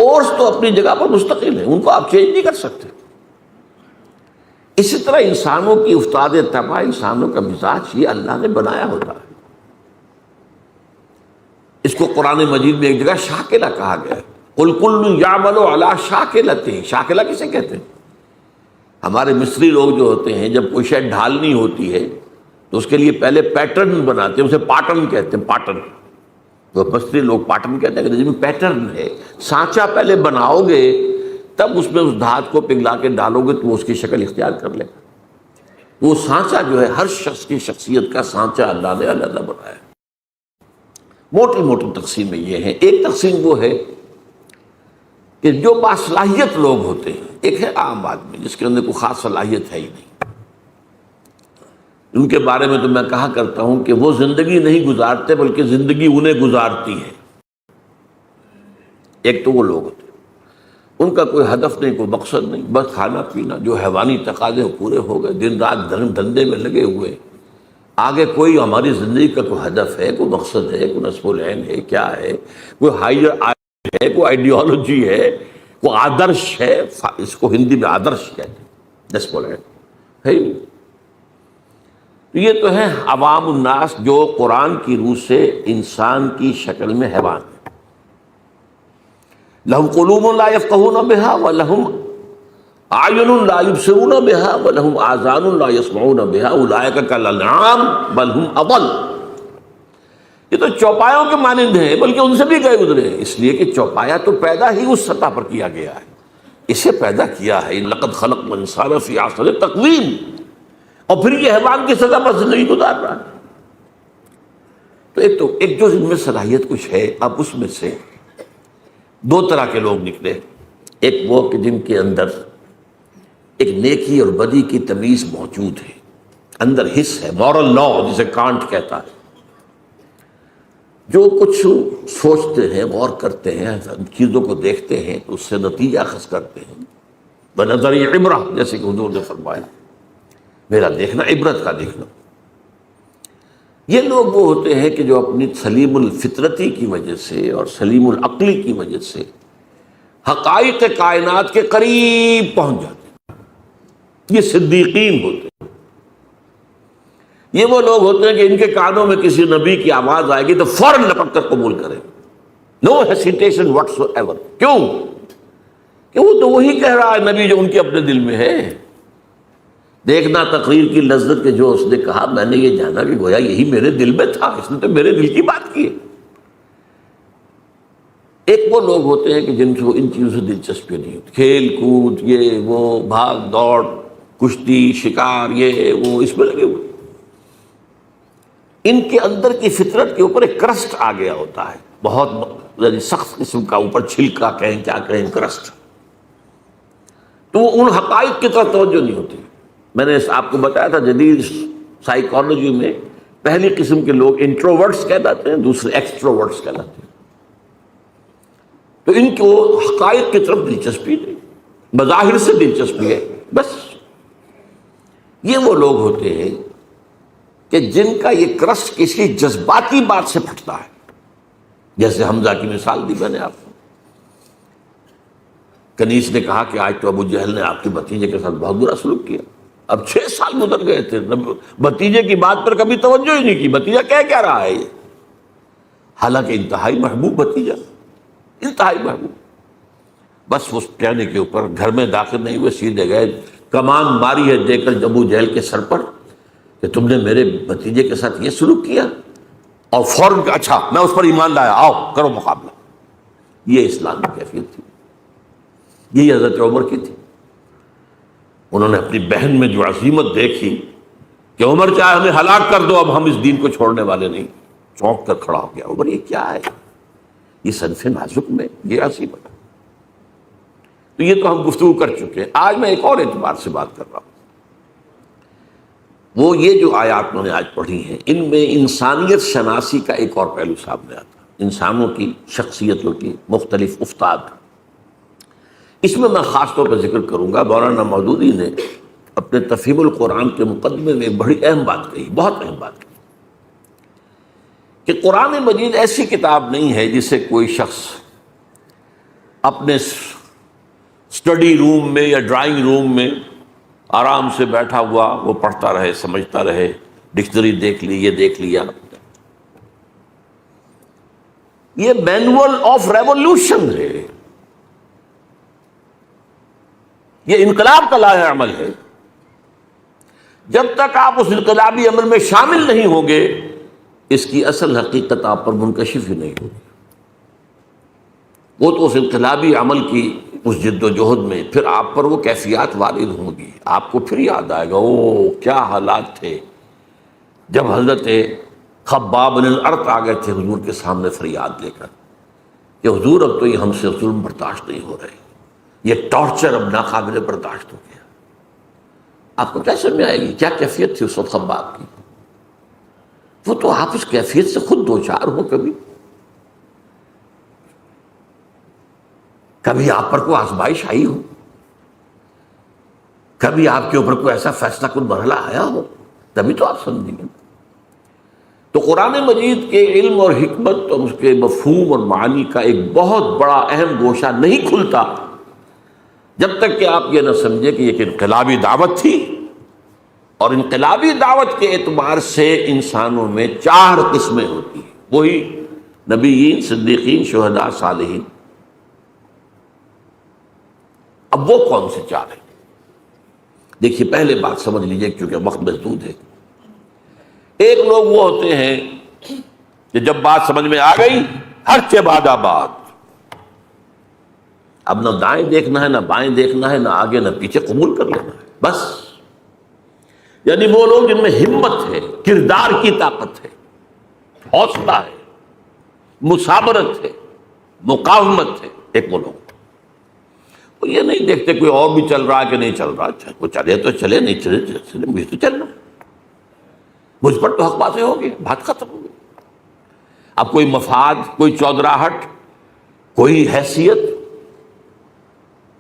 Force تو اپنی جگہ پر مستقل ہے، ان کو آپ چینج نہیں کر سکتے۔ اسی طرح انسانوں کی افتاد طبع، انسانوں کا مزاج یہ اللہ نے بنایا ہوتا ہے۔ اس کو قرآن مجید میں ایک جگہ شاکلہ کہا گیا ہے، قل کل یعمل علی شاکلتہ۔ شاکلہ کسے کہتے ہیں؟ ہمارے مصری لوگ جو ہوتے ہیں جب کوئی شے ڈھالنی ہوتی ہے تو اس کے لیے پہلے پیٹرن بناتے ہیں، اسے پاٹرن کہتے ہیں، پاٹرن۔ تو مصری لوگ پاٹرن کہتے ہیں کہ جس میں پیٹرن ہے، سانچہ پہلے بناؤ گے تب اس میں اس دھات کو پگھلا کے ڈالو گے تو وہ اس کی شکل اختیار کر لے گا۔ وہ سانچہ جو ہے ہر شخص کی شخصیت کا سانچہ اللہ نے الگ الگ بنایا ہے۔ موٹی موٹی تقسیمیں یہ ہیں۔ ایک تقسیم وہ ہے کہ جو باصلاحیت لوگ ہوتے ہیں، ایک ہے عام آدمی جس کے اندر کوئی خاص صلاحیت ہے ہی نہیں، ان کے بارے میں تو میں کہا کرتا ہوں کہ وہ زندگی نہیں گزارتے بلکہ زندگی انہیں گزارتی ہے۔ ایک تو وہ لوگ ہوتے ہیں ان کا کوئی ہدف نہیں، کوئی مقصد نہیں، بس کھانا پینا، جو حیوانی تقاضے پورے ہو گئے، دن رات دھندے میں لگے ہوئے، آگے کوئی ہماری زندگی کا کوئی ہدف ہے، کوئی مقصد ہے، کوئی نصب العین ہے، کیا ہے، کوئی ہائر ہے، کوئی آئیڈیالوجی ہے، کوئی آدرش ہے، اس کو ہندی میں آدرش کہتے ہیں، نصب العین ہے ہی نہیں۔ یہ تو ہے عوام الناس جو قرآن کی روح سے انسان کی شکل میں حیوان ہے۔ لہم قلوب لا یفقہون بہا ولہم اعین لا یبصرون بہا ولہم آذان لا یسمعون بہا اولئک کالانعام بل ہم اضل۔ یہ تو چوپایوں کے مانند ہیں بلکہ ان سے بھی گئے گزرے ہیں، اس لیے کہ چوپایا تو پیدا ہی اس سطح پر کیا گیا ہے، اسے پیدا کیا ہے، لقد خلقنا الانسان فی احسن تقویم، اور پھر یہ حیوان کی سزا پر زندگی گزار رہا ہے۔ تو ایک جو ان میں صلاحیت کچھ ہے، اب اس میں سے دو طرح کے لوگ نکلے۔ ایک وہ کہ جن کے اندر ایک نیکی اور بدی کی تمیز موجود ہے، اندر حس ہے، مورل لا جسے کانٹ کہتا ہے، جو کچھ سوچتے ہیں، غور کرتے ہیں، چیزوں کو دیکھتے ہیں تو اس سے نتیجہ اخذ کرتے ہیں۔ بنظر عبرہ، جیسے کہ حضور نے فرمایا، میرا دیکھنا عبرت کا دیکھنا۔ یہ لوگ وہ ہوتے ہیں کہ جو اپنی سلیم الفطرتی کی وجہ سے اور سلیم العقلی کی وجہ سے حقائق کائنات کے قریب پہنچ جاتے ہیں، یہ صدیقین ہوتے ہیں۔ یہ وہ لوگ ہوتے ہیں کہ ان کے کانوں میں کسی نبی کی آواز آئے گی تو فوراً لپک کر قبول کریں، نو ہیسیٹیشن واٹس ایور۔ کیوں؟ کہ وہ تو وہی کہہ رہا ہے نبی جو ان کے اپنے دل میں ہے۔ دیکھنا تقریر کی لذت کے جو اس نے کہا، میں نے یہ جانا کہ گویا یہی میرے دل میں تھا، اس نے تو میرے دل کی بات کی ہے۔ ایک وہ لوگ ہوتے ہیں کہ جن کو ان چیزوں سے دلچسپی نہیں ہوتی، کھیل کود، یہ وہ، بھاگ دوڑ، کشتی، شکار، یہ وہ، اس میں لگے ہوئے۔ ان کے اندر کی فطرت کے اوپر ایک کرسٹ آ گیا ہوتا ہے، بہت یعنی سخت قسم کا، اوپر چھلکا کہیں کیا کہیں، کرسٹ۔ تو وہ ان حقائق کی طرف توجہ نہیں ہوتی۔ میں نے آپ کو بتایا تھا جدید سائیکالوجی میں پہلی قسم کے لوگ انٹروورٹس کہلاتے ہیں، دوسرے ایکسٹروورٹس کہلاتے ہیں۔ تو ان کو حقائق کی طرف دلچسپی نہیں، بظاہر سے دلچسپی ہے بس۔ یہ وہ لوگ ہوتے ہیں کہ جن کا یہ کرسٹ کسی جذباتی بات سے پھٹتا ہے، جیسے حمزہ کی مثال دی میں نے آپ کو۔ کنیز نے کہا کہ آج تو ابو جہل نے آپ کے بھتیجے کے ساتھ بہت برا سلوک کیا، اب 6 سال گزر گئے تھے، بھتیجے کی بات پر کبھی توجہ ہی نہیں کی، بھتیجا کہہ کیا رہا ہے یہ، حالانکہ انتہائی محبوب بھتیجا، انتہائی محبوب۔ بس اس کہنے کے اوپر گھر میں داخل نہیں ہوئے، سیدھے گئے، کمان ماری ہے دے کر ابو جہل کے سر پر کہ تم نے میرے بھتیجے کے ساتھ یہ سلوک کیا، اور فوراً کہ اچھا میں اس پر ایمان لایا، آؤ کرو مقابلہ۔ یہ اسلام کی کیفیت تھی، یہی حضرت عمر کی تھی۔ انہوں نے اپنی بہن میں جو عظیمت دیکھی کہ عمر چاہے ہمیں ہلاک کر دو، اب ہم اس دین کو چھوڑنے والے نہیں، چونک کر کھڑا ہو گیا۔ عمر یہ کیا ہے، یہ صنف نازک میں یہ عظیمت۔ تو یہ تو ہم گفتگو کر چکے ہیں۔ آج میں ایک اور اعتبار سے بات کر رہا ہوں، وہ یہ جو آیات میں نے آج پڑھی ہیں، ان میں انسانیت شناسی کا ایک اور پہلو سامنے آتا ہے، انسانوں کی شخصیتوں کی مختلف افتاد۔ اس میں خاص طور پر ذکر کروں گا، مولانا مودودی نے اپنے تفہیم القرآن کے مقدمے میں ایک بڑی اہم بات کہی، بہت اہم بات کہی، کہ قرآن مجید ایسی کتاب نہیں ہے جسے کوئی شخص اپنے اسٹڈی روم میں یا ڈرائنگ روم میں آرام سے بیٹھا ہوا وہ پڑھتا رہے، سمجھتا رہے، ڈکشنری دیکھ لی، یہ دیکھ لیا. یہ مینول آف ریولیوشن ہے، یہ انقلاب کا لائحہ عمل ہے. جب تک آپ اس انقلابی عمل میں شامل نہیں ہوں گے اس کی اصل حقیقت آپ پر منکشف ہی نہیں ہوگی. وہ تو اس انقلابی عمل کی اس جد و جہد میں پھر آپ پر وہ کیفیات وارد ہوں گی. آپ کو پھر یاد آئے گا او کیا حالات تھے جب حضرت خباب بن الارت آ گئے تھے حضور کے سامنے فریاد لے کر کہ حضور اب تو یہ ہم سے ظلم برداشت نہیں ہو رہے، یہ ٹارچر اب ناقابل برداشت ہو گیا. آپ کو کیا سمجھ آئے گی کیا کیفیت تھی اس وقت خباب کی؟ وہ تو آپ اس کیفیت سے خود دو چار ہو. کبھی آپ پر کوئی آزمائش آئی ہو، کبھی آپ کے اوپر کوئی ایسا فیصلہ کن مرحلہ آیا ہو، تبھی تو آپ سمجھیں گے. تو قرآن مجید کے علم اور حکمت اور اس کے مفہوم اور معانی کا ایک بہت بڑا اہم گوشہ نہیں کھلتا جب تک کہ آپ یہ نہ سمجھے کہ یہ ایک انقلابی دعوت تھی. اور انقلابی دعوت کے اعتبار سے انسانوں میں 4 قسمیں ہوتی ہیں، وہی نبیین، صدیقین، شہداء، صالحین. اب وہ کون سے 4 ہیں؟ دیکھیے پہلے بات سمجھ لیجئے کیونکہ وقت محدود ہے. ایک لوگ وہ ہوتے ہیں کہ جب بات سمجھ میں آ گئی ہر کے بعد آباد، اب نہ دائیں دیکھنا ہے، نہ بائیں دیکھنا ہے، نہ آگے نہ پیچھے، قبول کر لینا ہے بس. یعنی وہ لوگ جن میں ہمت ہے، کردار کی طاقت ہے، حوصلہ ہے، مثابرت ہے، مقاومت ہے. ایک وہ لوگ وہ یہ نہیں دیکھتے کوئی اور بھی چل رہا ہے کہ نہیں چل رہا، وہ چلے تو چلے، نہیں چلے مجھے تو چلنا، مجھ پر تو حق باتیں ہو گئی، بات ختم ہو گئی. اب کوئی مفاد، کوئی چودراہٹ، کوئی حیثیت،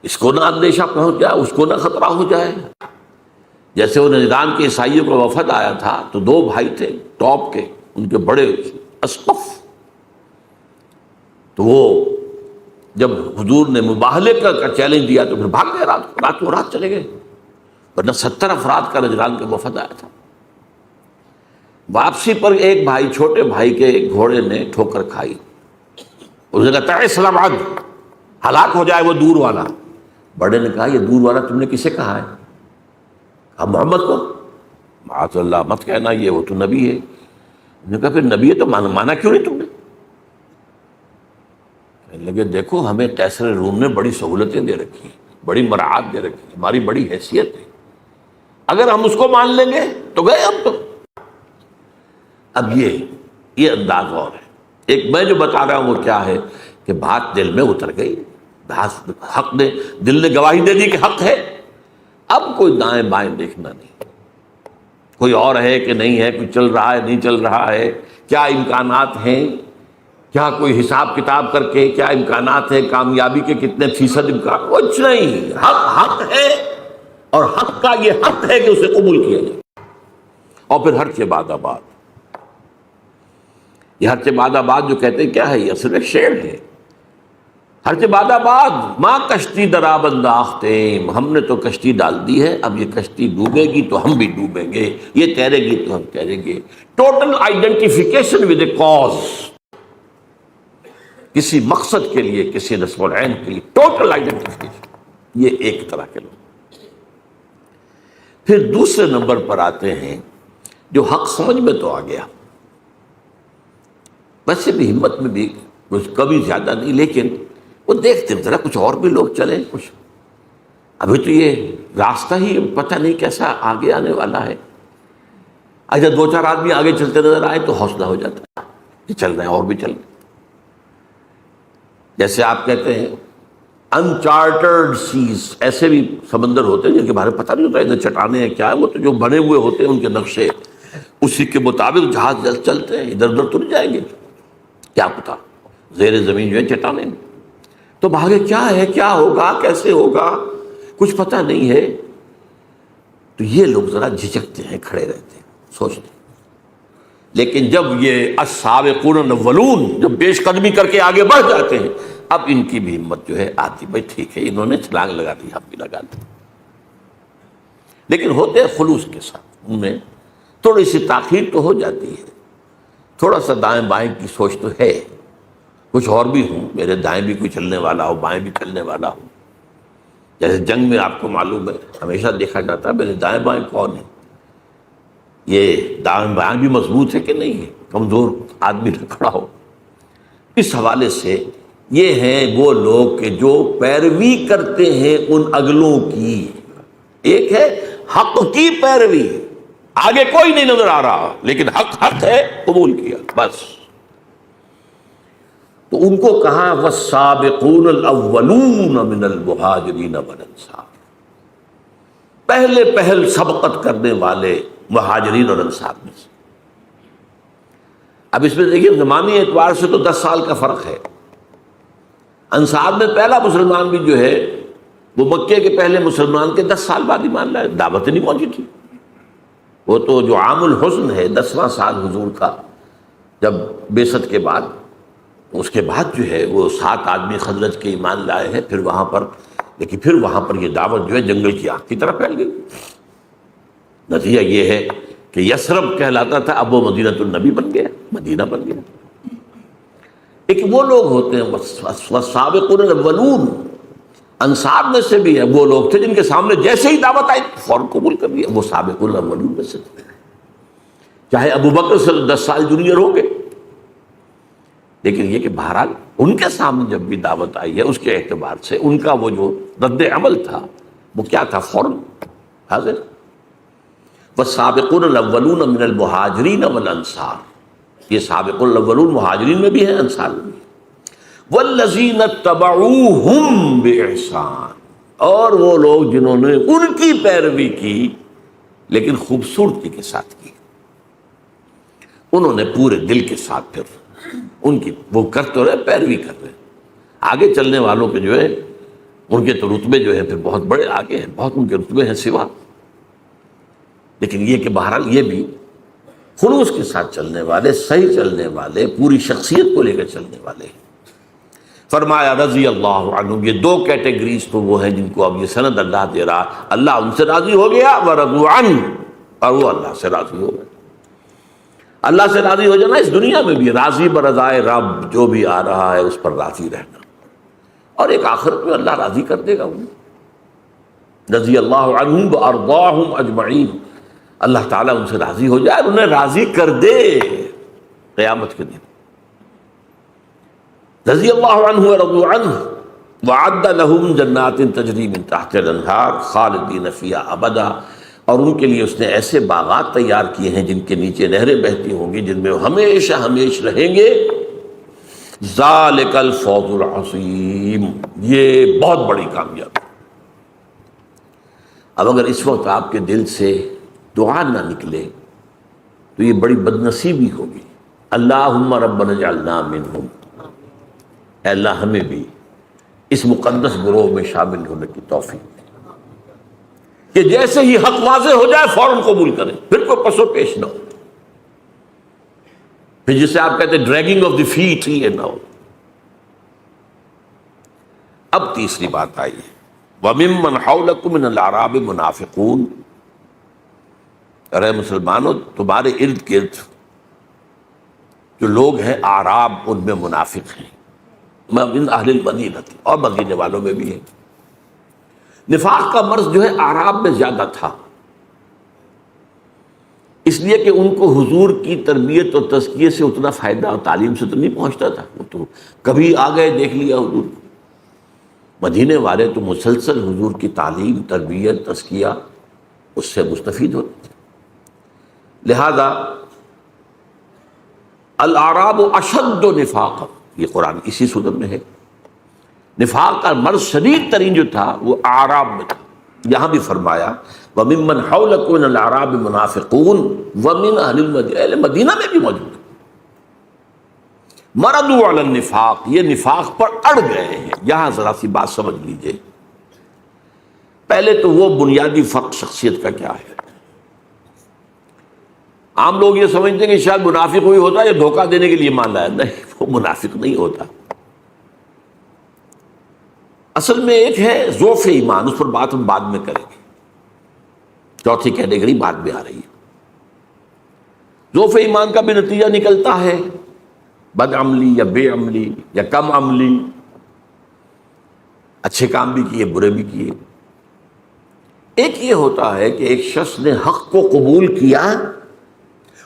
اس کو نہ اندیشہ پہنچ جائے، اس کو نہ خطرہ ہو جائے. جیسے وہ نجران کے عیسائیوں کا وفد آیا تھا تو 2 بھائی تھے ٹاپ کے، ان کے بڑے اسقف، تو وہ جب حضور نے مباہلے کا چیلنج دیا تو پھر بھاگ گئے، راتوں رات چلے گئے، ورنہ 70 افراد کا نجران کے وفد آیا تھا. واپسی پر ایک بھائی، چھوٹے بھائی کے گھوڑے نے ٹھوکر کھائی، اس نے کہا تعس الابعد، ہلاک ہو جائے وہ دور والا. بڑے نے کہا یہ دور والا تم نے کسے کہا ہے؟ کہا محمد کو. معاذ اللہ مت کہنا، یہ وہ تو نبی ہے. انہوں نے کہا پھر نبی ہے تو مانا کیوں نہیں تم نے؟ کہنے لگے دیکھو ہمیں قیصر روم نے بڑی سہولتیں دے رکھی ہیں، بڑی مراعات دے رکھی ہیں، ہماری بڑی حیثیت ہے، اگر ہم اس کو مان لیں گے تو گئے ہم تو. اب یہ انداز اور ہے. ایک میں جو بتا رہا ہوں وہ کیا ہے کہ بات دل میں اتر گئی، حق نے، دل نے گواہی دے دی کہ حق ہے. اب کوئی دائیں بائیں دیکھنا نہیں، کوئی اور ہے کہ نہیں ہے، کوئی چل رہا ہے نہیں چل رہا ہے، کیا امکانات ہیں، کیا کوئی حساب کتاب کر کے کیا امکانات ہیں، کامیابی کے کتنے فیصد امکان، کچھ نہیں. حق ہے اور حق کا یہ حق ہے کہ اسے قبول کیا جائے. اور پھر ہر کے بعد آباد، یہ ہر کے بعد آباد جو کہتے ہیں کیا ہے، یہ اصل ایک شعر ہے. ہر کے بعد آباد ماں کشتی دراب انداختیم، ہم نے تو کشتی ڈال دی ہے، اب یہ کشتی ڈوبے گی تو ہم بھی ڈوبیں گے، یہ تیرے گی تو ہم تیریں گے. Total identification with a cause, کسی مقصد کے لیے، کسی نصب العین کے لیے ٹوٹل آئیڈینٹیفیکیشن، یہ ایک طرح کے لوگ. پھر دوسرے نمبر پر آتے ہیں جو حق سمجھ میں تو آ گیا، ویسے بھی ہمت میں بھی کچھ کبھی زیادہ نہیں، لیکن وہ دیکھتے ذرا کچھ اور بھی لوگ چلیں، کچھ ابھی تو یہ راستہ ہی پتہ نہیں کیسا آگے آنے والا ہے. اچھا 2-4 آدمی آگے چلتے نظر آئے تو حوصلہ ہو جاتا ہے کہ چل رہے ہیں اور بھی چل رہے ہیں. جیسے آپ کہتے ہیں انچارٹرڈ سیز، ایسے بھی سمندر ہوتے ہیں جن کے بارے میں پتہ نہیں ہوتا ادھر چٹانیں ہیں کیا ہے، وہ تو جو بنے ہوئے ہوتے ہیں ان کے نقشے اسی کے مطابق جہاز چلتے ہیں، ادھر ادھر تو نہیں جائیں گے، کیا پتا زیر زمین جو ہے چٹانیں. تو بھاگے کیا ہے، کیا ہوگا، کیسے ہوگا، کچھ پتہ نہیں ہے. تو یہ لوگ ذرا جھجکتے ہیں، کھڑے رہتے ہیں، سوچتے ہیں. لیکن جب یہ السابقون الاولون جب پیش قدمی کر کے آگے بڑھ جاتے ہیں اب ان کی بھی ہمت جو ہے آتی، بھائی ٹھیک ہے انہوں نے چھلانگ لگا دی، ہم بھی لگا دیں، لیکن ہوتے ہیں خلوص کے ساتھ، ان میں تھوڑی سی تاخیر تو ہو جاتی ہے، تھوڑا سا دائیں بائیں کی سوچ تو ہے، کچھ اور بھی ہوں، میرے دائیں بھی کوئی چلنے والا ہو، بائیں بھی چلنے والا ہو، جیسے جنگ میں آپ کو معلوم ہے ہمیشہ دیکھا جاتا ہے میرے دائیں بائیں کون ہے، یہ دائیں بائیں بھی مضبوط ہے کہ نہیں ہے، کمزور آدمی نہ کھڑا ہو۔ اس حوالے سے یہ ہیں وہ لوگ کہ جو پیروی کرتے ہیں ان اگلوں کی، ایک ہے حق کی پیروی، آگے کوئی نہیں نظر آ رہا لیکن حق حق ہے، قبول کیا بس۔ تو ان کو کہا والسابقون الاولون من المہاجرین والانصار، پہلے پہل سبقت کرنے والے مہاجرین اور انصار میں سے۔ اب اس میں دیکھیے زمانی اعتبار سے تو 10 سال کا فرق ہے، انصار میں پہلا مسلمان بھی جو ہے وہ مکے کے پہلے مسلمان کے 10 سال بعد ایمان لائے، دعوت نہیں پہنچی تھی، وہ تو جو عام الحزن ہے 10واں سال حضور کا جب بعثت کے بعد، اس کے بعد جو ہے وہ 7 آدمی خزرج کے ایمان لائے ہیں، پھر وہاں پر، لیکن پھر وہاں پر یہ دعوت جو ہے جنگل کی آگ کی طرح پھیل گئی۔ نتیجہ یہ ہے کہ یثرب کہلاتا تھا، اب وہ مدینۃ النبی بن گیا، مدینہ بن گیا۔ ایک وہ لوگ ہوتے ہیں والسابقون الاولون، انصار میں سے بھی ہے، وہ لوگ تھے جن کے سامنے جیسے ہی دعوت آئی فوراً قبول کر لیا، وہ سابقون الاولون میں سے تھے، چاہے ابو بکر سے 10 سال جونیئر ہوں گے، لیکن یہ کہ بہرحال ان کے سامنے جب بھی دعوت آئی ہے اس کے اعتبار سے ان کا وہ جو رد عمل تھا وہ کیا تھا، فوراً حاضر۔ والسابقون الاولون من المہاجرین والانصار، یہ سابقون الاولون مہاجرین میں بھی ہیں، انصار میں بھی ہیں۔ والذین اتبعوہم باحسان، اور وہ لوگ جنہوں نے ان کی پیروی کی لیکن خوبصورتی کے ساتھ کی، انہوں نے پورے دل کے ساتھ پھر ان کی وہ کر تو رہے، پیروی کر رہے، آگے چلنے والوں کے جو ہے ان کے تو رتبے جو ہے پھر بہت بڑے آگے ہیں، بہت ان کے رتبے ہیں سوا، لیکن یہ کہ بہرحال یہ بھی خلوص کے ساتھ چلنے والے، صحیح چلنے والے، پوری شخصیت کو لے کر چلنے والے ہیں۔ فرمایا رضی اللہ عنہ، یہ 2 کیٹیگریز تو وہ ہیں جن کو اب یہ سند اللہ دے رہا، اللہ ان سے راضی ہو گیا، ورضوا عنہ، اور وہ اللہ سے راضی ہو گئے۔ اللہ سے راضی ہو جانا اس دنیا میں بھی، راضی برضائے رب، جو بھی آ رہا ہے اس پر راضی رہنا، اور ایک آخرت میں اللہ راضی کر دے گا انہیں، رضی اللہ عنہم وارضاہم اجمعین، اللہ تعالیٰ ان سے راضی ہو جائے اور انہیں راضی کر دے قیامت کے دن۔ رضی اللہ عنہ ورضوا عنہ وعد لہم جنات تجری من تحتها الانہار خالدین فیہا ابدا، اور ان کے لیے اس نے ایسے باغات تیار کیے ہیں جن کے نیچے نہریں بہتی ہوں گی، جن میں وہ ہمیشہ ہمیشہ رہیں گے۔ ذالک الفوز العظیم، یہ بہت بڑی کامیابی۔ اب اگر اس وقت آپ کے دل سے دعا نہ نکلے تو یہ بڑی بدنصیبی ہوگی۔ اللہم ربنا اجعلنا منہم، اے اللہ ہمیں بھی اس مقدس گروہ میں شامل ہونے کی توفیق کہ جیسے ہی حق واضح ہو جائے فوراً قبول کریں، پھر کوئی پس و پیش نہ ہو، پھر جسے آپ کہتے ہیں ڈریگنگ آف دی فیٹ، یہ نہ ہو۔ اب تیسری بات آئی ہے، وَمِمَّنْ حَوْلَكُمْ مِنَ الْأَعْرَابِ مُنَافِقُونَ، ارے مسلمانوں تمہارے ارد گرد جو لوگ ہیں اعراب ان میں منافق ہیں، من اہل المدینہ، اور مدینے والوں میں بھی ہیں۔ نفاق کا مرض جو ہے اعراب میں زیادہ تھا، اس لیے کہ ان کو حضور کی تربیت اور تزکیے سے اتنا فائدہ اور تعلیم سے تو نہیں پہنچتا تھا، وہ تو کبھی آ گئے دیکھ لیا حضور۔ مدینے والے تو مسلسل حضور کی تعلیم، تربیت، تزکیہ اس سے مستفید ہوتے تھے۔ لہذا الاعراب اشد نفاقا، یہ قرآن اسی صورت میں ہے، نفاق کا مرض شدید ترین جو تھا وہ اعراب میں تھا۔ یہاں بھی فرمایا وَمِمَّنْ حَوْلَكُمْ مِنَ الْأَعْرَابِ مُنَافِقُونَ وَمِنْ أَهْلِ الْمَدِينَةِ، اہل مدینہ میں بھی موجود ہے۔ مَرَدُوا عَلَى النِّفَاقِ، یہ نفاق پر اڑ گئے ہیں۔ یہاں ذرا سی بات سمجھ لیجئے، پہلے تو وہ بنیادی فرق شخصیت کا کیا ہے۔ عام لوگ یہ سمجھتے ہیں کہ شاید منافق ہوئی ہوتا ہے یا دھوکہ دینے کے لیے مان لایا، نہیں، وہ منافق نہیں ہوتا، اصل میں ایک ہے ضعف ایمان، اس پر بات ہم بعد میں کریں گے، چوتھی کیٹیگری بعد میں آ رہی ہے۔ ضعف ایمان کا بھی نتیجہ نکلتا ہے بد عملی یا بے عملی یا کم عملی، اچھے کام بھی کیے برے بھی کیے۔ ایک یہ ہوتا ہے کہ ایک شخص نے حق کو قبول کیا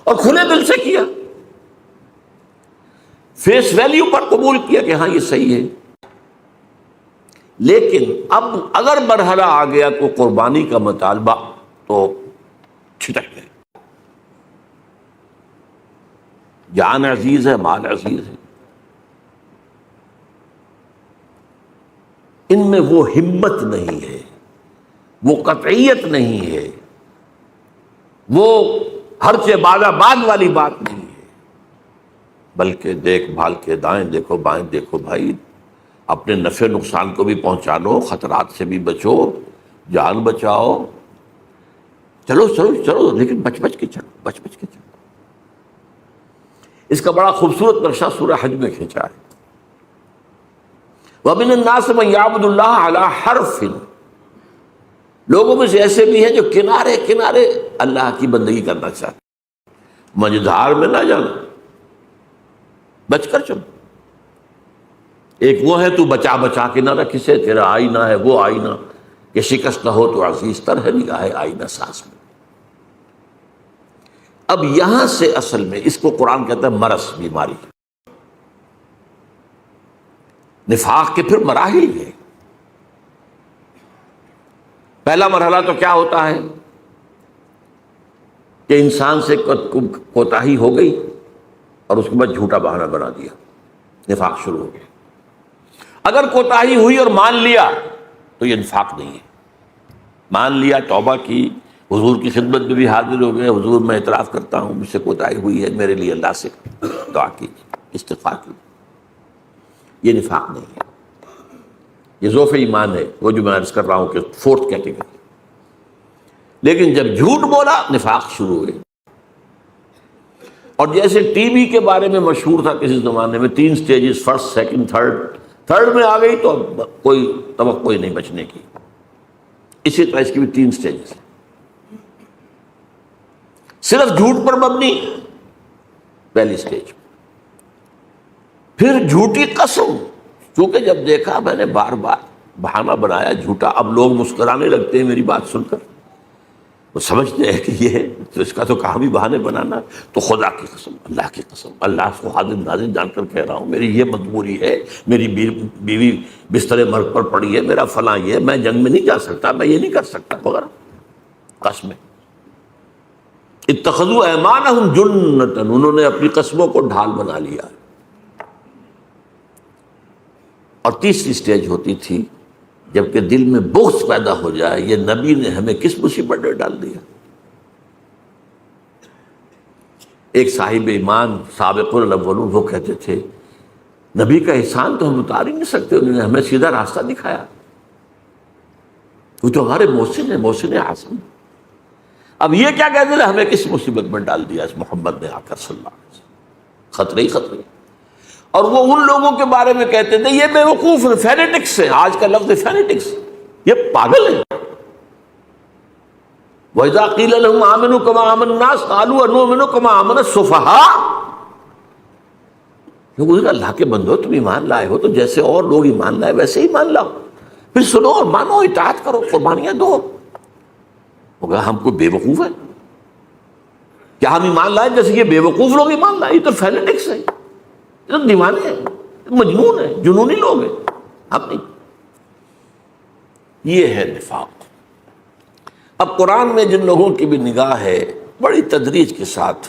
اور کھلے دل سے کیا، فیس ویلیو پر قبول کیا کہ ہاں یہ صحیح ہے، لیکن اب اگر مرحلہ آ گیا کو قربانی کا مطالبہ تو چھٹک گئے۔ جان عزیز ہے، مال عزیز ہے، ان میں وہ ہمت نہیں ہے، وہ قطعیت نہیں ہے، وہ ہر سے بادہ باد والی بات نہیں ہے، بلکہ دیکھ بھال کے دائیں دیکھو بائیں دیکھو بھائی، اپنے نفع نقصان کو بھی پہنچانو، خطرات سے بھی بچو، جان بچاؤ، چلو چلو چلو، لیکن بچ بچ کے چلو، بچ بچ کے چلو۔ اس کا بڑا خوبصورت نقشہ سورہ حج میں کھینچا ہے، وَمِنَ النَّاسِ مَن يَعْبُدُ اللَّهَ عَلَىٰ حَرْفٍ، لوگوں میں سے ایسے بھی ہیں جو کنارے کنارے اللہ کی بندگی کرنا چاہتے ہیں، مجھدھار میں نہ جانا، بچ کر چلو۔ ایک وہ ہے تو بچا بچا کے نہ رکھ اسے، تیرا آئینہ ہے وہ آئینہ کہ شکست نہ ہو تو عزیز تر ہے نگاہ آئینہ ساز میں۔ اب یہاں سے اصل میں اس کو قرآن کہتا ہے مرض، بیماری۔ نفاق کے پھر مراحل ہیں۔ پہلا مرحلہ تو کیا ہوتا ہے کہ انسان سے کوتاہی ہو گئی اور اس کے بعد جھوٹا بہانہ بنا دیا، نفاق شروع ہو گیا۔ اگر کوتاہی ہوئی اور مان لیا تو یہ نفاق نہیں ہے، مان لیا، توبہ کی، حضور کی خدمت میں بھی حاضر ہو گئے، حضور میں اعتراف کرتا ہوں مجھ سے کوتاہی ہوئی ہے، میرے لیے اللہ سے دعا کی، استغفار کی، یہ نفاق نہیں ہے، یہ ضعف ایمان ہے، وہ جو میں عرض کر رہا ہوں کہ فورتھ کیٹیگری۔ لیکن جب جھوٹ بولا نفاق شروع ہوئے، اور جیسے ٹی بی کے بارے میں مشہور تھا کسی زمانے میں، 3 سٹیجز، فرسٹ سیکنڈ تھرڈ میں آ گئی تو کوئی توقع ہی نہیں بچنے کی، اسی طرح اس کی بھی 3 سٹیجز، صرف جھوٹ پر مبنی پہلی سٹیج، پھر جھوٹی قسم، کیونکہ جب دیکھا میں نے بار بار بہانہ بنایا جھوٹا، اب لوگ مسکرانے لگتے ہیں میری بات سن کر، وہ سمجھتے ہیں کہ یہ ہے تو اس کا تو کام ہی بہانے بنانا، تو خدا کی قسم، اللہ کی قسم، اللہ کو حاضر ناظر جان کر کہہ رہا ہوں، میری یہ مجبوری ہے، میری بیوی بستر مرگ پر پڑی ہے، میرا فلاں یہ، میں جنگ میں نہیں جا سکتا، میں یہ نہیں کر سکتا وغیرہ قسمیں۔ اتخذوا ایمانہم جنۃ، انہوں نے اپنی قسموں کو ڈھال بنا لیا۔ اور تیسری سٹیج ہوتی تھی جبکہ دل میں بغض پیدا ہو جائے، یہ نبی نے ہمیں کس مصیبت میں ڈال دیا۔ ایک صاحب ایمان سابق الاولون وہ کہتے تھے نبی کا احسان تو ہم اتار ہی نہیں سکتے، انہوں نے ہمیں سیدھا راستہ دکھایا، وہ تو ہمارے محسن ہے، محسن اعظم۔ اب یہ کیا کہتے ہیں ہمیں کس مصیبت میں ڈال دیا اس محمد نے آ کر صلی اللہ علیہ وسلم، خطرے ہی خطرے۔ اور وہ ان لوگوں کے بارے میں کہتے تھے یہ بے وقوف فینیٹکس ہیں، آج کا لفظ فینیٹکس، یہ پاگل ہیں۔ وَإِذَا قِيلَ لَهُمْ آمِنُوا كَمَا آمَنَ النَّاسُ قَالُوا أَنُؤْمِنُ كَمَا آمَنَ السُّفَهَاءُ، کیونکہ اللہ کے بندو تم ایمان لائے ہو تو جیسے اور لوگ ایمان لائے ویسے ہی مان لاؤ، پھر سنو اور مانو، اطاعت کرو، قربانیاں دو۔ وہ کہا ہم کو بے وقوف ہے کیا ہم ایمان لائیں جیسے یہ بے وقوف لوگ ایمان لائیں؟ یہ تو فینیٹکس ہے، یہ تو دیوانے ہیں، مجنون ہیں، جنونی لوگ ہیں، ہم نہیں۔ یہ ہے نفاق۔ اب قرآن میں جن لوگوں کی بھی نگاہ ہے بڑی تدریج کے ساتھ،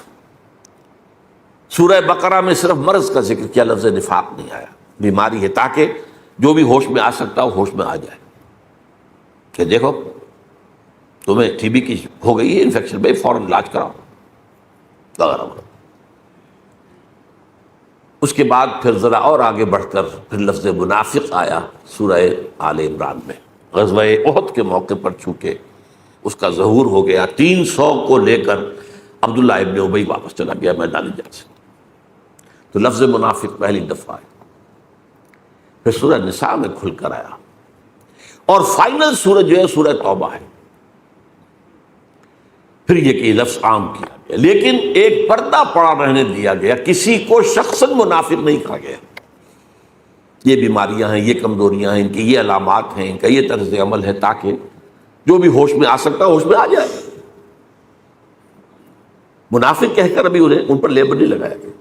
سورہ بقرہ میں صرف مرض کا ذکر کیا، لفظ نفاق نہیں آیا، بیماری ہے، تاکہ جو بھی ہوش میں آ سکتا ہو ہوش میں آ جائے کہ دیکھو تمہیں ٹی بی کی ہو گئی ہے انفیکشن، بھائی فوراً علاج کراؤ وغیرہ وغیرہ۔ اس کے بعد پھر ذرا اور آگے بڑھ کر پھر لفظ منافق آیا سورہ آل عمران میں، غزوہ احد کے موقع پر چونکہ اس کا ظہور ہو گیا، 300 کو لے کر عبداللہ ابن ابی واپس چلا گیا میدان جنگ سے، تو لفظ منافق پہلی دفعہ آیا۔ پھر سورہ نساء میں کھل کر آیا اور فائنل سورہ جو ہے سورہ توبہ ہے. پھر یہ کہ لفظ عام کیا گیا، لیکن ایک پردہ پڑا رہنے دیا گیا، کسی کو شخصاً منافق نہیں کہا گیا. یہ بیماریاں ہیں، یہ کمزوریاں ہیں، ان کی یہ علامات ہیں، ان کا یہ طرز عمل ہے، تاکہ جو بھی ہوش میں آ سکتا ہوش میں آ جائے. منافق کہہ کر ابھی ان پر لیبل نہیں لگایا گیا.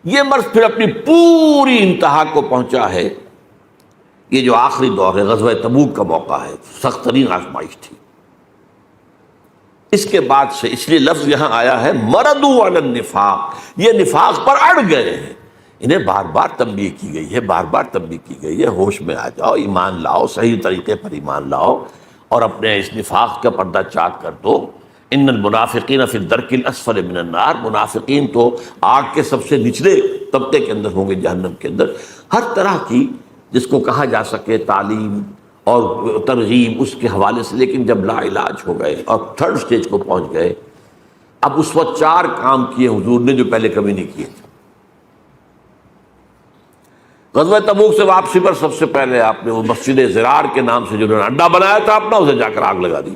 یہ مرض پھر اپنی پوری انتہا کو پہنچا ہے. یہ جو آخری دور ہے، غزوہ تبوک کا موقع ہے، سخت ترین آزمائش تھی. اس کے بعد سے اس لیے لفظ یہاں آیا ہے مردوا علی النفاق، یہ نفاق پر اڑ گئے ہیں. انہیں بار بار تنبیہ کی گئی ہے، بار بار تنبیہ کی گئی ہے، ہوش میں آ جاؤ، ایمان لاؤ، صحیح طریقے پر ایمان لاؤ اور اپنے اس نفاق کا پردہ چاک کر دو. ان المنافقین فی الدرک الاسفل من النار، منافقین تو آگ کے سب سے نچلے طبقے کے اندر ہوں گے، جہنم کے اندر. ہر طرح کی جس کو کہا جا سکے تعلیم اور ترغیب اس کے حوالے سے، لیکن جب لا علاج ہو گئے اور تھرڈ سٹیج کو پہنچ گئے، اب اس وقت 4 کام کیے حضور نے جو پہلے کبھی نہیں کیے تھے. غزوہ تبوک سے واپسی پر سب سے پہلے آپ نے وہ مسجد زرار کے نام سے جو انہوں نے اڈا بنایا تھا اپنا، اسے جا کر آگ لگا دی.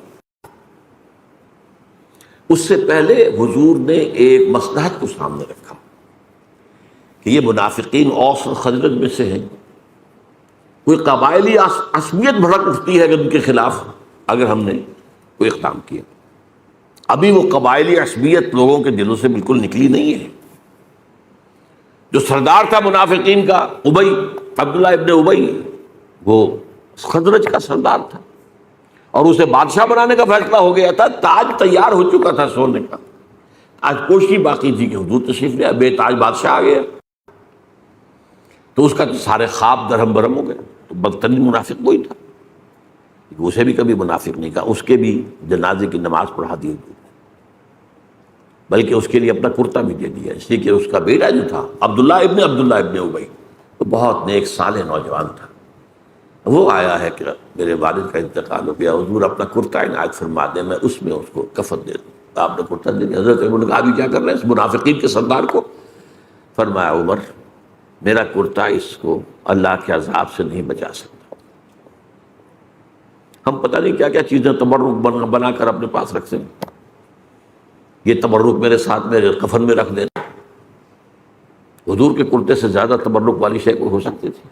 اس سے پہلے حضور نے ایک مصلحت کو سامنے رکھا کہ یہ منافقین اوس اور خزرج میں سے ہیں، کوئی قبائلی عصبیت بھڑک اٹھتی ہے اگر ان کے خلاف اگر ہم نے کوئی اقدام کیا. ابھی وہ قبائلی عصبیت لوگوں کے دلوں سے بالکل نکلی نہیں ہے. جو سردار تھا منافقین کا ابی، عبداللہ ابن ابی، وہ خزرج کا سردار تھا اور اسے بادشاہ بنانے کا فیصلہ ہو گیا تھا. تاج تیار ہو چکا تھا سونے کا، آج کوشش باقی تھی کہ حضور تشریف لے، بے تاج بادشاہ آ گیا تو اس کا تو سارے خواب درہم برہم ہو گئے. تو بدترین منافق وہی تھا، اسے بھی کبھی منافق نہیں کہا. اس کے بھی جنازے کی نماز پڑھا دی، بلکہ اس کے لیے اپنا کرتا بھی دے دیا، اس لیے کہ اس کا بیٹا جو تھا عبداللہ ابن ابی، وہ بہت نیک صالح نوجوان تھا. وہ آیا ہے کہ میرے والد کا انتقال ہو گیا، حضور اپنا کرتا عنایت فرما دیں، میں اس میں اس کو کفن دے دوں. آپ نے کرتا دے دیا. حضرت عمر نے کہا ابھی کیا کر رہے ہیں اس منافقین کے سردار کو؟ فرمایا عمر میرا کرتا اس کو اللہ کے عذاب سے نہیں بچا سکتا. ہم پتہ نہیں کیا کیا چیزیں تبرک بنا کر اپنے پاس رکھتے ہیں. یہ تبرک میرے ساتھ میرے کفن میں رکھ دینا. حضور کے کرتے سے زیادہ تبرک والی شے کوئی ہو سکتی تھی؟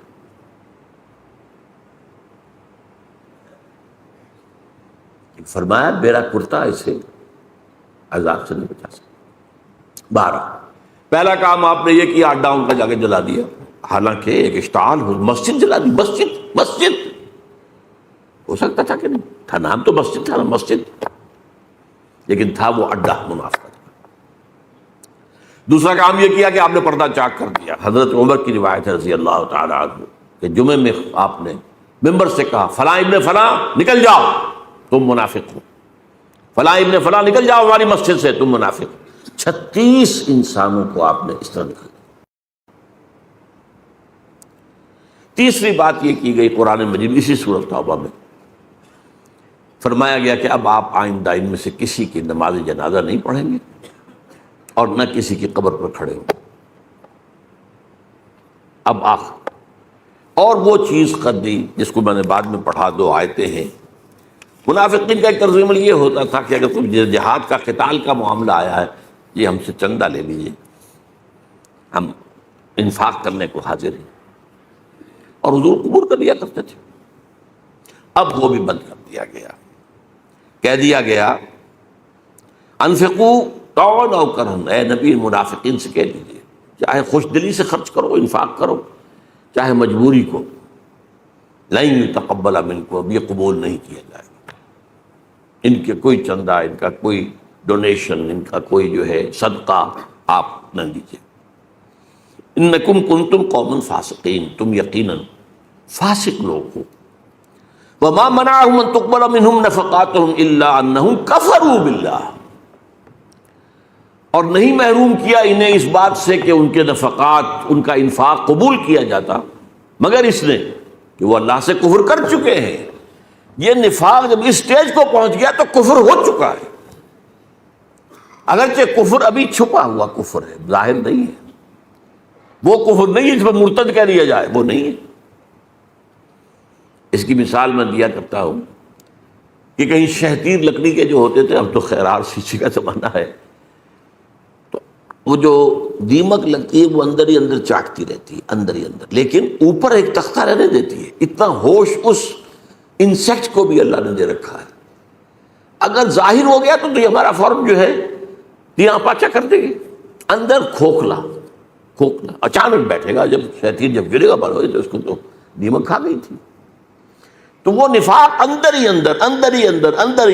فرمایا میرا کرتا اسے عذاب سے نہیں بچا سکتا. 12 پہلا کام آپ نے یہ کیا، اڈا ان کا جا کے جلا دیا. حالانکہ ایک اشتعال مسجد جلا دی. مسجد ہو سکتا تھا کہ نہیں تھا، نام تو مسجد تھا نا، مسجد، لیکن تھا وہ اڈا منافقت. دوسرا کام یہ کیا کہ آپ نے پردہ چاک کر دیا. حضرت عمر کی روایت ہے رضی اللہ تعالی عنہ کہ جمعے میں آپ نے ممبر سے کہا فلاں ابن فلاں نکل جاؤ تم منافق ہو، فلاں ابن فلاں نکل جاؤ ہماری مسجد سے تم منافق ہو. 36 انسانوں کو آپ نے اس طرح نکال دیا. تیسری بات یہ کی گئی قرآن مجید اسی سورۃ توبہ میں فرمایا گیا کہ اب آپ آئندہ ان میں سے کسی کی نماز جنازہ نہیں پڑھیں گے اور نہ کسی کی قبر پر کھڑے ہوں. اب آخر اور وہ چیز کر دی جس کو میں نے بعد میں پڑھا، 2 آیتیں ہیں. منافقین کا ایک طرز عمل یہ ہوتا تھا کہ اگر کوئی جہاد کا قتال کا معاملہ آیا ہے، یہ ہم سے چندہ لے لیجیے، ہم انفاق کرنے کو حاضر ہیں، اور حضور قبول کر لیا کرتے تھے. اب وہ بھی بند کر دیا گیا. کہہ دیا گیا انفقوا طوعا او کرہا، اے نبی منافقین سے کہہ دیجیے چاہے خوش دلی سے خرچ کرو، انفاق کرو، چاہے مجبوری کو، لن یتقبل منکم، اب یہ قبول نہیں کیا جائے گا. ان کے کوئی چندہ، ان کا کوئی ڈونیشن، ان کا کوئی جو ہے صدقہ آپ نہ لیجیے. انکم کنتم قوما فاسقین، تم یقیناً فاسق لوگ ہو. وما منعهم ان تقبل منهم نفقاتهم الا انهم كفروا بالله، اور نہیں محروم کیا انہیں اس بات سے کہ ان کے نفقات، ان کا انفاق قبول کیا جاتا، مگر اس نے کہ وہ اللہ سے کفر کر چکے ہیں. یہ نفاق جب اس سٹیج کو پہنچ گیا تو کفر ہو چکا ہے. اگرچہ کفر ابھی چھپا ہوا کفر ہے، ظاہر نہیں ہے. وہ کفر نہیں ہے جس پر مرتد کہہ دیا جائے، وہ نہیں ہے. اس کی مثال میں دیا کرتا ہوں کہ کہیں شہتیر لکڑی کے جو ہوتے تھے، اب تو خیرار شیشے کا زمانہ ہے، تو وہ جو دیمک لگتی ہے وہ اندر ہی اندر چاٹتی رہتی ہے، اندر ہی اندر، لیکن اوپر ایک تختہ رہنے دیتی ہے۔ اتنا ہوش اس انسیکٹ کو بھی اللہ نے دے رکھا ہے، اگر ظاہر ہو گیا تو یہ ہمارا فارم جو ہے یہاں پاچا کر دے گی، اندر کھوکھلا اچانک بیٹھے گا، جب شیطان جب گرے گا بڑھ ہوئے تو اس کو تو دیمک کھا گئی تھی۔ تو وہ نفاق اندر ہی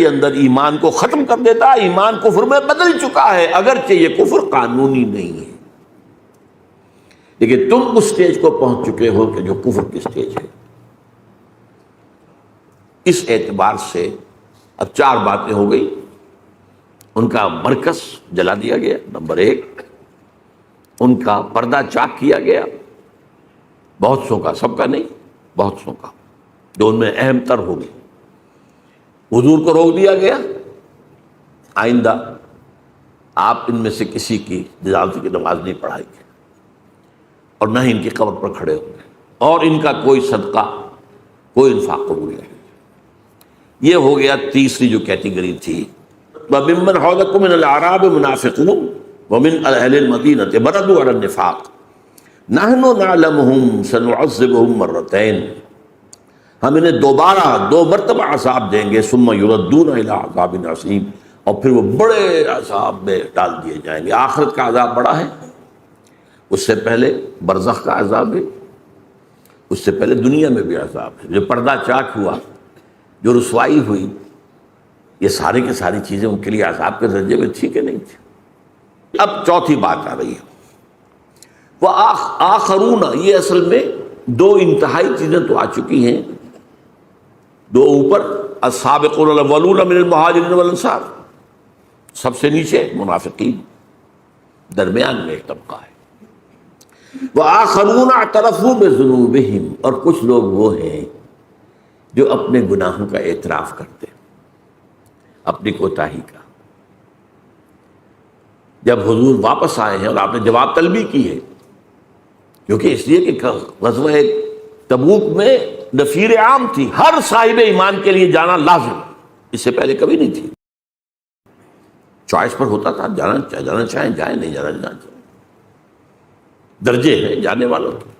اندر ایمان کو ختم کر دیتا ہے، ایمان کفر میں بدل چکا ہے، اگرچہ یہ کفر قانونی نہیں ہے، لیکن تم اس سٹیج کو پہنچ چکے ہو کہ جو کفر کی سٹیج ہے۔ اس اعتبار سے اب 4 باتیں ہو گئی۔ ان کا مرکز جلا دیا گیا، نمبر 1، ان کا پردہ چاک کیا گیا، بہت سو کا، سب کا نہیں، بہت سو کا، جو ان میں اہم تر ہوگی۔ حضور کو روک دیا گیا، آئندہ آپ ان میں سے کسی کی جنازے کی نماز نہیں پڑھائیں گے اور نہ ہی ان کی قبر پر کھڑے ہوں گے، اور ان کا کوئی صدقہ، کوئی انفاق قبول نہیں۔ یہ ہو گیا تیسری جو کیٹیگری تھی۔ وَمِمَّنْ حَوْلَكُم مِّنَ الْأَعْرَابِ مُنَافِقُونَ وَمِنْ أَهْلِ الْمَدِينَةِ مَرَدُوا عَلَى النِّفَاقِ نَحْنُ نَعْلَمُهُمْ سَنُعَذِّبُهُمْ مَرَّتَيْنِ، ہم انہیں دوبارہ 2 مرتبہ عذاب دیں گے، ثُمَّ يُرَدُّونَ إِلَىٰ عَذَابٍ عَظِيمٍ، اور پھر وہ بڑے عذاب میں ڈال دیے جائیں گے۔ آخرت کا عذاب بڑا ہے، اس سے پہلے برزخ کا عذاب ہے، اس سے پہلے دنیا میں بھی عذاب ہے۔ جو پردہ چاک ہوا، جو رسوائی ہوئی، یہ ساری کی ساری چیزیں ان کے لیے عذاب کے درجے میں تھی کہ نہیں تھی۔ اب چوتھی بات آ رہی ہے، وہ آخرون، یہ اصل میں 2 انتہائی چیزیں تو آ چکی ہیں، 2 اوپر، السابقون الاولون من المہاجرین والانصار، سب سے نیچے منافقین، درمیان میں ایک طبقہ ہے۔ وآخرون اعترفوا بذنوبہم، اور کچھ لوگ وہ ہیں جو اپنے گناہوں کا اعتراف کرتے ہیں، اپنی کوتاہی کا۔ جب حضور واپس آئے ہیں اور آپ نے جواب طلبی کی ہے، کیونکہ اس لیے کہ غزوہ تبوک میں نفیر عام تھی، ہر صاحب ایمان کے لیے جانا لازم، اس سے پہلے کبھی نہیں تھی، چوائس پر ہوتا تھا، جانا چاہیں جائیں، نہیں جانا چاہیں، درجے ہیں جانے والوں کے،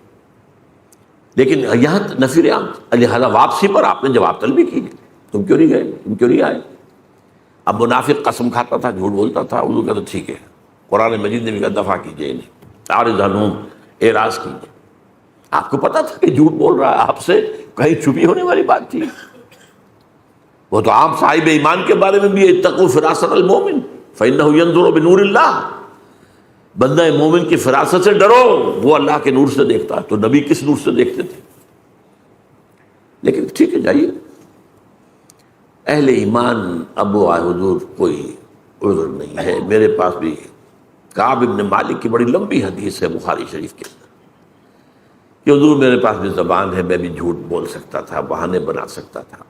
لیکن یہاں نفیر عام، لہذا واپسی پر آپ نے جواب طلبی کی، تم کیوں نہیں گئے، تم کیوں نہیں آئے؟ اب منافق قسم کھاتا تھا، جھوٹ بولتا تھا، حضور کہتا ٹھیک ہے، قرآن مجید نے بھی کہا دفع کیجئے انہیں، اعرض عنہم، اعراض کیجئے۔ آپ کو پتا تھا کہ جھوٹ بول رہا ہے، آپ سے کہیں چھپی ہونے والی بات تھی؟ وہ تو عام صاحب ایمان کے بارے میں بھی، اتقوا فراست المومن فإنہ ينظر بنور اللہ، بندہ مومن کی فراست سے ڈرو، وہ اللہ کے نور سے دیکھتا ہے۔ تو نبی کس نور سے دیکھتے تھے؟ لیکن ٹھیک ہے جائیے، اہل ایمان اب وہ حضور کوئی عذر نہیں ہے۔ میرے پاس بھی کعب ابن مالک کی بڑی لمبی حدیث ہے بخاری شریف کے اندر کہ حضور میرے پاس بھی زبان ہے، میں بھی جھوٹ بول سکتا تھا، بہانے بنا سکتا تھا،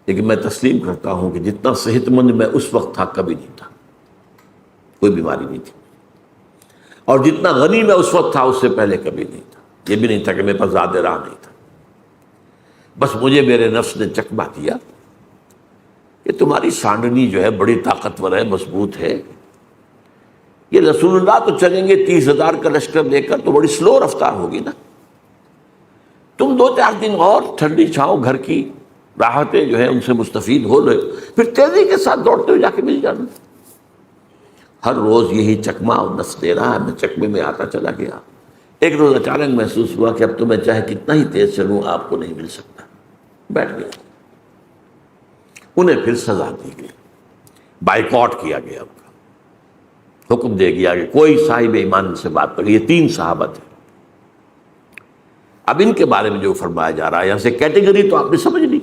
لیکن میں تسلیم کرتا ہوں کہ جتنا صحت مند میں اس وقت تھا کبھی نہیں تھا، کوئی بیماری نہیں تھی، اور جتنا غنی میں اس وقت تھا اس سے پہلے کبھی نہیں تھا۔ یہ بھی نہیں تھا کہ میرے پاس زیادہ راہ نہیں تھا، بس مجھے میرے نفس نے چکما دیا کہ تمہاری سانڈنی جو ہے بڑی طاقتور ہے، مضبوط ہے، یہ رسول اللہ تو چلیں گے 30,000 کا لشکر لے کر، تو بڑی سلو رفتار ہوگی نا، تم 2-4 دن اور ٹھنڈی چھاؤں گھر کی راحتیں جو ہے ان سے مستفید ہو لے، پھر تیزی کے ساتھ دوڑتے ہوئے جا کے مل جانا۔ ہر روز یہی چکما اور نس دے رہا ہے، میں چکمے میں آتا چلا گیا۔ ایک روز اچانک محسوس ہوا کہ اب تو میں چاہے کتنا ہی تیز چلوں آپ کو نہیں مل سکتا، بیٹھ گیا۔ انہیں پھر سزا دی گئی، بائیکاٹ کیا گیا، ان کا حکم دے گیا کہ کوئی صاحب ایمان سے بات کرے۔ یہ 3 صحابہ تھے۔ اب ان کے بارے میں جو فرمایا جا رہا ہے، یہاں سے کیٹیگری تو آپ نے سمجھ لی۔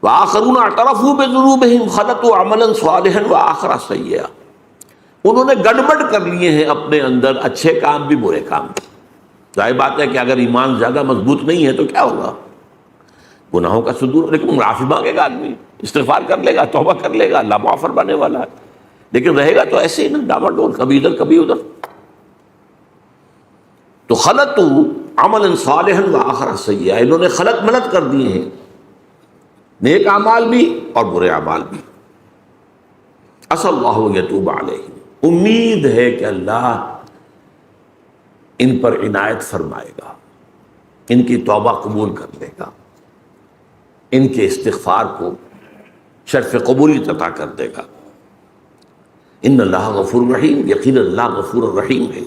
وآخرون اعترفوا بذنوبہم خلطوا عملا صالحا وآخر سیئا، انہوں نے گڑبڑ کر لیے ہیں اپنے اندر، اچھے کام بھی برے کام بھی۔ ظاہر بات ہے کہ اگر ایمان زیادہ مضبوط نہیں ہے تو کیا ہوگا، گناہوں کا صدور، لیکن معافی مانگے گا آدمی، استغفار کر لے گا، توبہ کر لے گا، اللہ معاف فرمانے والا ہے، لیکن رہے گا تو ایسے ہی نا، ڈاما ڈول، کبھی ادھر کبھی ادھر۔ تو خلطوا عملا صالحا وآخر سیئا، انہوں نے خلط ملط کر دیے ہیں، نیک اعمال بھی اور برے اعمال بھی۔ عسى اللہ ان یتوب علیہم، امید ہے کہ اللہ ان پر عنایت فرمائے گا، ان کی توبہ قبول کر لے گا، ان کے استغفار کو شرف قبولیت عطا کر دے گا۔ ان اللہ غفور رحیم، یقین اللہ غفور الرحیم ہے۔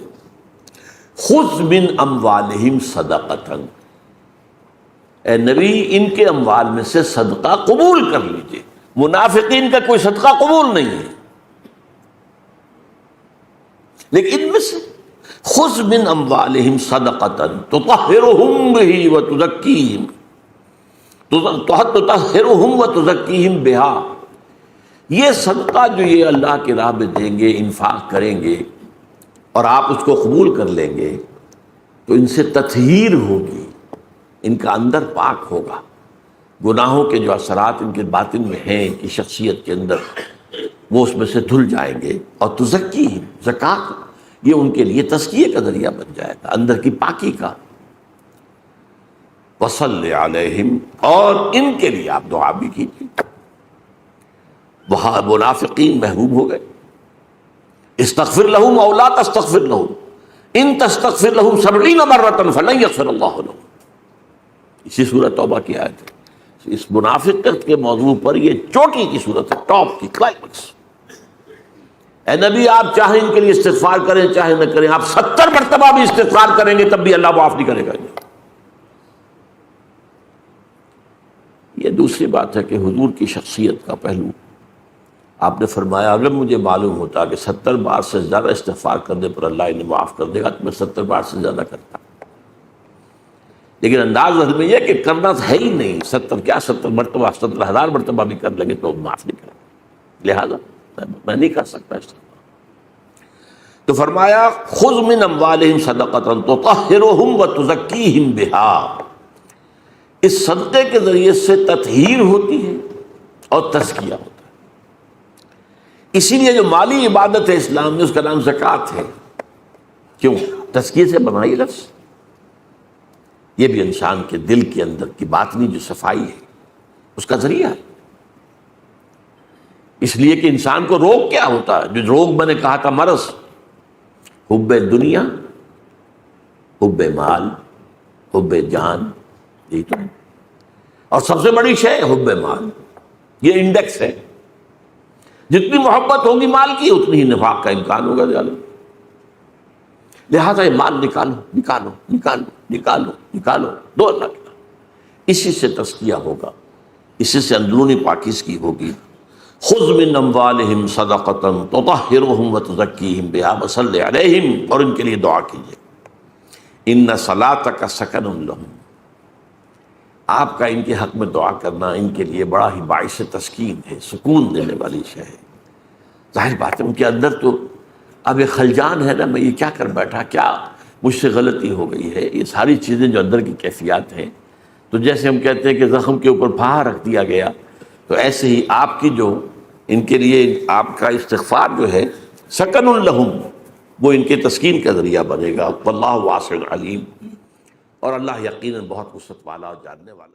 خذ من اموالہم صدقۃ، اے نبی ان کے اموال میں سے صدقہ قبول کر لیجئے۔ منافقین کا کوئی صدقہ قبول نہیں ہے، لیکن ان میں سے خذ من اموالہم صدقۃ تطہرہم بہ وتزکیہم، تطہرہم وتزکیہم بہا، یہ صدقہ جو یہ اللہ کی راہ میں دیں گے، انفاق کریں گے اور آپ اس کو قبول کر لیں گے تو ان سے تطہیر ہوگی، ان کا اندر پاک ہوگا، گناہوں کے جو اثرات ان کے باطن میں ہیں، ان کی شخصیت کے اندر، وہ اس میں سے دھل جائیں گے۔ اور تزکیہم، زکوٰۃ یہ ان کے لیے تزکیے کا ذریعہ بن جائے گا، اندر کی پاکی کا۔ وصلی علیہم، اور ان کے لیے آپ دعا بھی کیجیے۔ وہاں منافقین محروم ہو گئے۔ استغفر لہم او لا تستغفر لہم ان تستغفر لہم 70 مرۃ فلن یغفر اللہ لہم، اسی سورۃ توبہ کی آیت ہے۔ اس منافقت کے موضوع پر یہ چوٹی کی صورت ہے، ٹاپ کی، کلائمیکس۔ اے نبی آپ چاہیں ان کے لیے استغفار کریں چاہے نہ کریں، آپ 70 مرتبہ بھی استغفار کریں گے تب بھی اللہ معاف نہیں کرے گا۔ یہ دوسری بات ہے کہ حضور کی شخصیت کا پہلو، آپ نے فرمایا اگر مجھے معلوم ہوتا کہ 70 بار سے زیادہ استغفار کرنے پر اللہ انہیں معاف کر دے گا تو میں 70 بار سے زیادہ کرتا، لیکن انداز اصل میں یہ کہ کرنا ہے ہی نہیں، 70 مرتبہ 70,000 مرتبہ بھی کر لیں گے تو معاف نہیں کرے گا، لہذا میں نہیں کر سکتا اس طرح۔ تو فرمایا خذ من اموالہم صدقۃ تطہرہم وتزکیہم بہا، اس صدقے کے ذریعے سے تطہیر ہوتی ہے اور تزکیہ ہوتا ہے۔ اسی لیے جو مالی عبادت ہے اسلام میں اس کا نام زکوٰۃ ہے۔ کیوں؟ تزکیے سے بنا یہ لفظ، یہ بھی انسان کے دل کے اندر کی باطنی جو صفائی ہے اس کا ذریعہ ہے۔ اس لیے کہ انسان کو روگ کیا ہوتا ہے، جو روگ میں نے کہا تھا مرض، حب دنیا، حب مال، حب جان، یہی تو ہے۔ اور سب سے بڑی شے حب مال، یہ انڈیکس ہے، جتنی محبت ہوگی مال کی اتنی ہی نفاق کا امکان ہوگا زیادہ، لہذا یہ مال نکالو نکالو نکالو نکالو نکالو، دو اللہ کے نام، اسی سے تزکیہ ہوگا، اسی سے اندرونی پاکیزگی ہوگی۔ خذ من اموالہم صدقۃ تطہرہم وتزکیہم بہا وصلی علیہم، اور ان کے لیے دعا کیجیے۔ ان صلاتک سکن لہم، آپ کا ان کے حق میں دعا کرنا ان کے لیے بڑا ہی باعث تسکین ہے، سکون دینے والی شے ہے۔ ظاہر بات ہے ان کے اندر تو اب یہ خلجان ہے نا، میں یہ کیا کر بیٹھا، کیا مجھ سے غلطی ہو گئی ہے، یہ ساری چیزیں جو اندر کی کیفیات ہیں، تو جیسے ہم کہتے ہیں کہ زخم کے اوپر پھاہا رکھ دیا گیا، تو ایسے ہی آپ کی جو ان کے لیے آپ کا استغفار جو ہے سکن لہم، وہ ان کے تسکین کا ذریعہ بنے گا۔ واللہ واسع علیم، اور اللہ یقیناً بہت وسعت والا اور جاننے والا۔